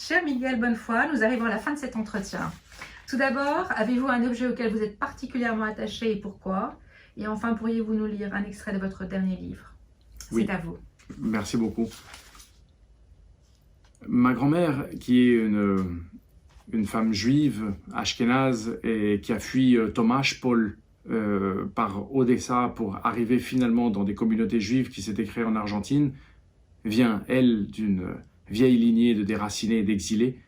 Cher Miguel Bonnefoy, nous arrivons à la fin de cet entretien. Tout d'abord, avez-vous un objet auquel vous êtes particulièrement attaché et pourquoi? Et enfin, pourriez-vous nous lire un extrait de votre dernier livre? Oui. C'est à vous. Merci beaucoup. Ma grand-mère, qui est une femme juive, ashkénaze, et qui a fui Tomasz-Pol par Odessa pour arriver finalement dans des communautés juives qui s'étaient créées en Argentine, vient, elle, d'une vieille lignée de déracinés et d'exilés,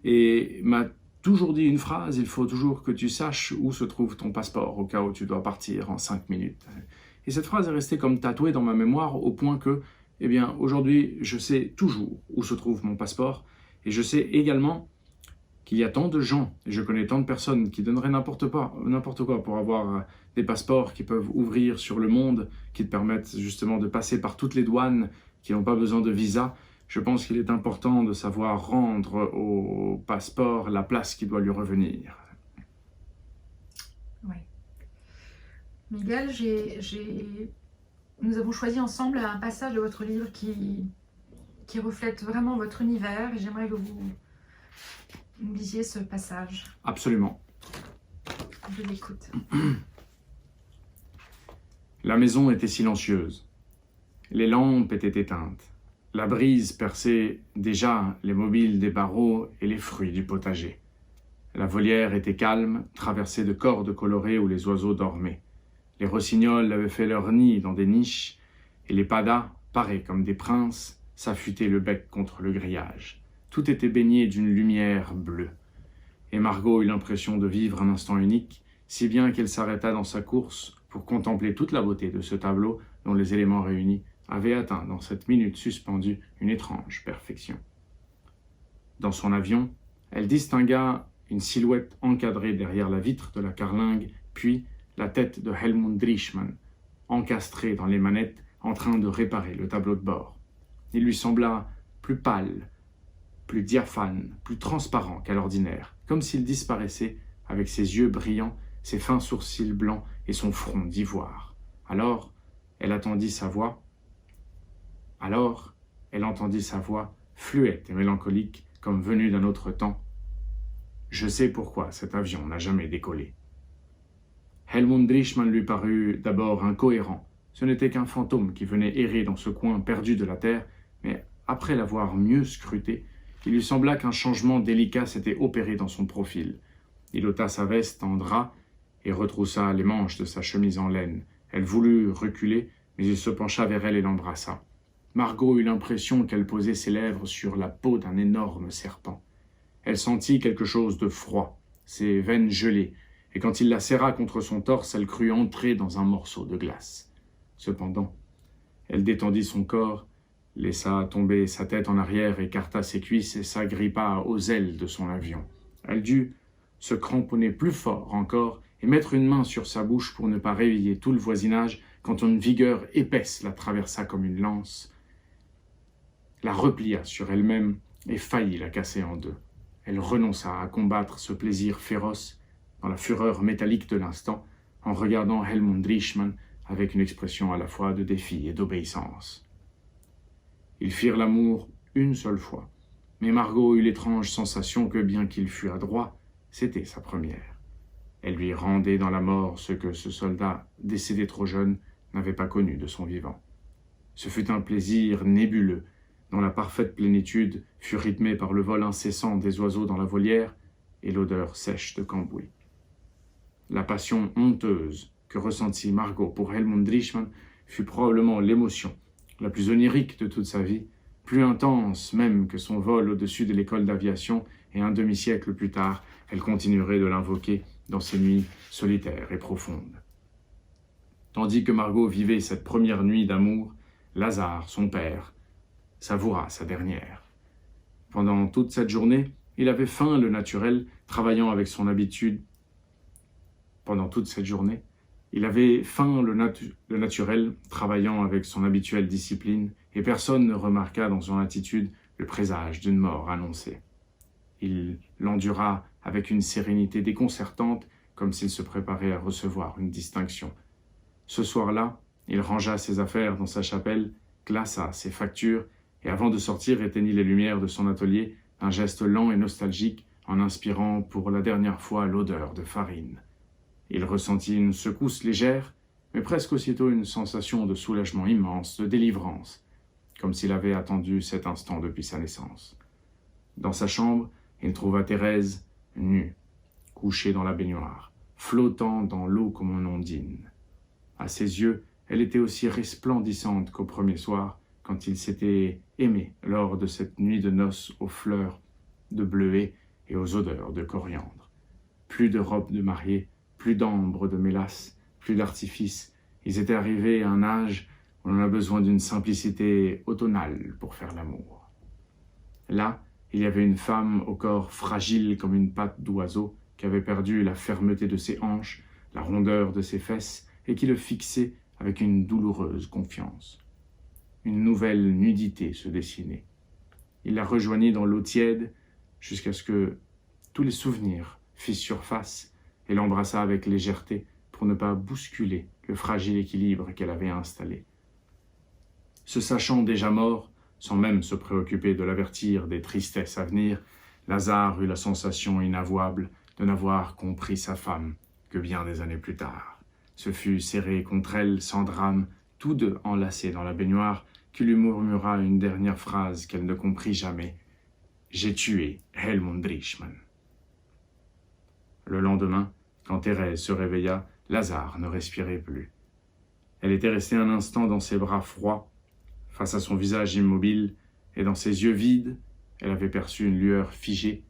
et m'a toujours dit une phrase: il faut toujours que tu saches où se trouve ton passeport, au cas où tu dois partir en 5 minutes. Et cette phrase est restée comme tatouée dans ma mémoire, au point que, eh bien, aujourd'hui, je sais toujours où se trouve mon passeport, et je sais également qu'il y a tant de gens, et je connais tant de personnes qui donneraient n'importe quoi pour avoir des passeports qui peuvent ouvrir sur le monde, qui te permettent justement de passer par toutes les douanes, qui n'ont pas besoin de visa. Je pense qu'il est important de savoir rendre au passeport la place qui doit lui revenir. Oui. Miguel, nous avons choisi ensemble un passage de votre livre qui reflète vraiment votre univers, et j'aimerais que vous nous lisiez ce passage. Absolument. Je l'écoute. La maison était silencieuse. Les lampes étaient éteintes. La brise perçait déjà les mobiles des barreaux et les fruits du potager. La volière était calme, traversée de cordes colorées où les oiseaux dormaient. Les rossignols avaient fait leur nid dans des niches, et les padas, parés comme des princes, s'affûtaient le bec contre le grillage. Tout était baigné d'une lumière bleue. Et Margot eut l'impression de vivre un instant unique, si bien qu'elle s'arrêta dans sa course pour contempler toute la beauté de ce tableau dont les éléments réunis avaient atteint dans cette minute suspendue une étrange perfection. Dans son avion, elle distingua une silhouette encadrée derrière la vitre de la carlingue, puis la tête de Helmut Drieschmann, encastrée dans les manettes, en train de réparer le tableau de bord. Il lui sembla plus pâle, plus diaphane, plus transparent qu'à l'ordinaire, comme s'il disparaissait avec ses yeux brillants, ses fins sourcils blancs et son front d'ivoire. Alors, elle entendit sa voix, fluette et mélancolique, comme venue d'un autre temps. « Je sais pourquoi cet avion n'a jamais décollé. » Helmut Drieschmann lui parut d'abord incohérent. Ce n'était qu'un fantôme qui venait errer dans ce coin perdu de la terre, mais après l'avoir mieux scruté, il lui sembla qu'un changement délicat s'était opéré dans son profil. Il ôta sa veste en drap et retroussa les manches de sa chemise en laine. Elle voulut reculer, mais il se pencha vers elle et l'embrassa. Margot eut l'impression qu'elle posait ses lèvres sur la peau d'un énorme serpent. Elle sentit quelque chose de froid, ses veines gelées, et quand il la serra contre son torse, elle crut entrer dans un morceau de glace. Cependant, elle détendit son corps, laissa tomber sa tête en arrière, écarta ses cuisses et s'agrippa aux ailes de son avion. Elle dut se cramponner plus fort encore et mettre une main sur sa bouche pour ne pas réveiller tout le voisinage quand une vigueur épaisse la traversa comme une lance, la replia sur elle-même et faillit la casser en deux. Elle renonça à combattre ce plaisir féroce dans la fureur métallique de l'instant en regardant Helmut Drieschmann avec une expression à la fois de défi et d'obéissance. Ils firent l'amour une seule fois, mais Margot eut l'étrange sensation que, bien qu'il fût adroit, c'était sa première. Elle lui rendait dans la mort ce que ce soldat, décédé trop jeune, n'avait pas connu de son vivant. Ce fut un plaisir nébuleux, dont la parfaite plénitude fut rythmée par le vol incessant des oiseaux dans la volière et l'odeur sèche de cambouis. La passion honteuse que ressentit Margot pour Helmut Drieschmann fut probablement l'émotion la plus onirique de toute sa vie, plus intense même que son vol au-dessus de l'école d'aviation, et un demi-siècle plus tard, elle continuerait de l'invoquer dans ses nuits solitaires et profondes. Tandis que Margot vivait cette première nuit d'amour, Lazare, son père, savoura sa dernière. Pendant toute cette journée, il avait faim le naturel, travaillant avec son habitude. Pendant toute cette journée, il avait faim le naturel, travaillant avec son habituelle discipline, et personne ne remarqua dans son attitude le présage d'une mort annoncée. Il l'endura avec une sérénité déconcertante, comme s'il se préparait à recevoir une distinction. Ce soir-là, il rangea ses affaires dans sa chapelle, classa ses factures, et avant de sortir éteignit les lumières de son atelier d'un geste lent et nostalgique en inspirant pour la dernière fois l'odeur de farine. Il ressentit une secousse légère, mais presque aussitôt une sensation de soulagement immense, de délivrance, comme s'il avait attendu cet instant depuis sa naissance. Dans sa chambre, il trouva Thérèse nue, couchée dans la baignoire, flottant dans l'eau comme une ondine. À ses yeux, elle était aussi resplendissante qu'au premier soir, quand ils s'étaient aimés lors de cette nuit de noces aux fleurs de bleuet et aux odeurs de coriandre. Plus de robe de mariée, plus d'ambre de mélasse, plus d'artifice. Ils étaient arrivés à un âge où l'on a besoin d'une simplicité automnale pour faire l'amour. Là, il y avait une femme au corps fragile comme une patte d'oiseau qui avait perdu la fermeté de ses hanches, la rondeur de ses fesses et qui le fixait avec une douloureuse confiance. Une nouvelle nudité se dessinait. Il la rejoignit dans l'eau tiède jusqu'à ce que tous les souvenirs fissent surface et l'embrassa avec légèreté pour ne pas bousculer le fragile équilibre qu'elle avait installé. Se sachant déjà mort, sans même se préoccuper de l'avertir des tristesses à venir, Lazare eut la sensation inavouable de n'avoir compris sa femme que bien des années plus tard. Se fut serré contre elle sans drame, tous deux enlacés dans la baignoire, qui lui murmura une dernière phrase qu'elle ne comprit jamais. « J'ai tué Helmund Drieschmann. » Le lendemain, quand Thérèse se réveilla, Lazare ne respirait plus. Elle était restée un instant dans ses bras froids, face à son visage immobile, et dans ses yeux vides, elle avait perçu une lueur figée,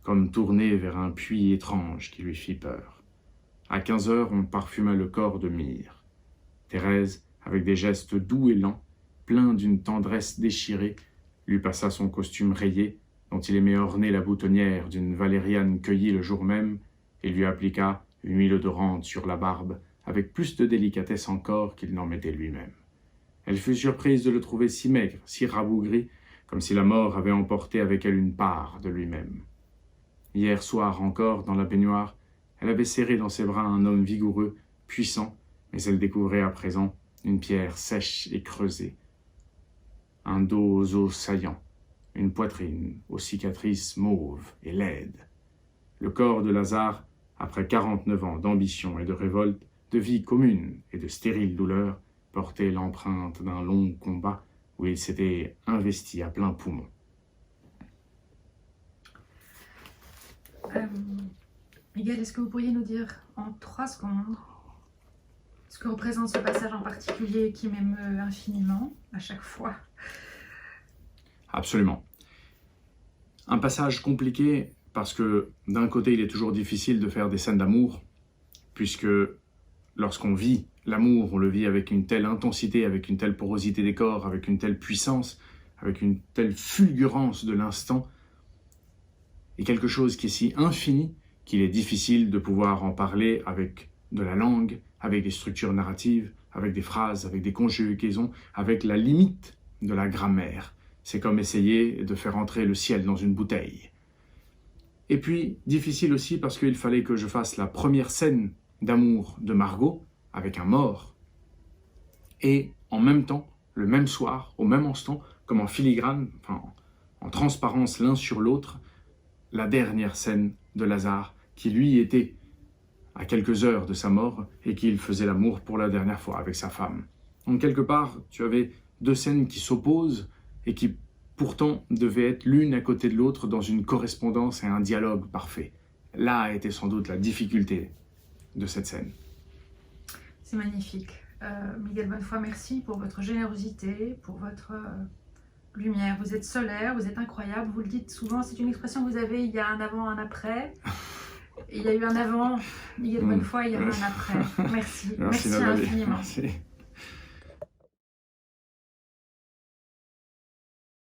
comme tournée vers un puits étrange qui lui fit peur. À 15 heures, on parfuma le corps de myrrhe. Thérèse, avec des gestes doux et lents, pleins d'une tendresse déchirée, lui passa son costume rayé, dont il aimait orner la boutonnière d'une valériane cueillie le jour même, et lui appliqua une huile odorante sur la barbe, avec plus de délicatesse encore qu'il n'en mettait lui-même. Elle fut surprise de le trouver si maigre, si rabougri, comme si la mort avait emporté avec elle une part de lui-même. Hier soir encore, dans la baignoire, elle avait serré dans ses bras un homme vigoureux, puissant, mais elle découvrait à présent une pierre sèche et creusée, un dos aux os saillants, une poitrine aux cicatrices mauves et laides. Le corps de Lazare, après 49 ans d'ambition et de révolte, de vie commune et de stérile douleur, portait l'empreinte d'un long combat où il s'était investi à plein poumon. Miguel, est-ce que vous pourriez nous dire en 3 secondes ce que représente ce passage en particulier qui m'émeut infiniment à chaque fois? Absolument. Un passage compliqué parce que d'un côté il est toujours difficile de faire des scènes d'amour, puisque lorsqu'on vit l'amour, on le vit avec une telle intensité, avec une telle porosité des corps, avec une telle puissance, avec une telle fulgurance de l'instant, et quelque chose qui est si infini qu'il est difficile de pouvoir en parler avec de la langue, avec des structures narratives, avec des phrases, avec des conjugaisons, avec la limite de la grammaire. C'est comme essayer de faire entrer le ciel dans une bouteille. Et puis, difficile aussi parce qu'il fallait que je fasse la première scène d'amour de Margot avec un mort. Et en même temps, le même soir, au même instant, comme en filigrane, enfin, en transparence l'un sur l'autre, la dernière scène de Lazare, qui lui était à quelques heures de sa mort et qu'il faisait l'amour pour la dernière fois avec sa femme. Donc quelque part, tu avais 2 scènes qui s'opposent et qui pourtant devaient être l'une à côté de l'autre dans une correspondance et un dialogue parfait. Là a été sans doute la difficulté de cette scène. C'est magnifique. Miguel Bonnefoy, merci pour votre générosité, pour votre lumière. Vous êtes solaire, vous êtes incroyable, vous le dites souvent, c'est une expression que vous avez, il y a un avant, un après. Il y a eu un avant, Miguel Bonnefoy, il y a eu un après. Merci, merci infiniment. Merci.